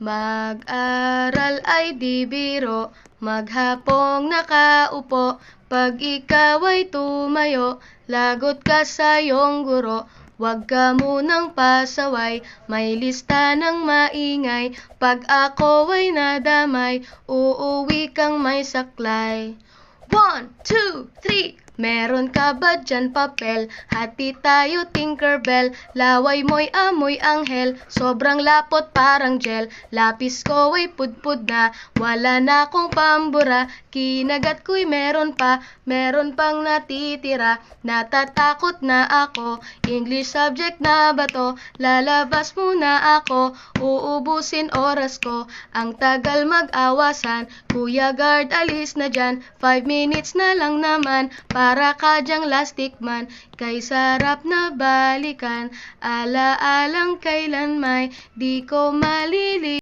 Mag-aral ay di biro, maghapong nakaupo. Pag ikaw ay tumayo, lagot ka sa iyong guro. Huwag ka munang pasaway, may lista ng maingay. Pag ako ay nadamay, uuwi kang may saklay. 1, 2, 3. Meron ka ba dyan papel? Hati tayo Tinkerbell. Laway mo'y amoy anghel, sobrang lapot parang gel. Lapis ko ay pudpud na, wala na akong pambura. Kinagat ko'y meron pang natitira. Natatakot na ako, English subject na ba to? Lalabas muna ako, uubusin oras ko. Ang tagal mag-awasan, Kuya Guard alis na dyan. 5 minutes na lang naman, para ka dyang lastic man. Kay sarap na balikan, ala-alang kailan may di ko malili.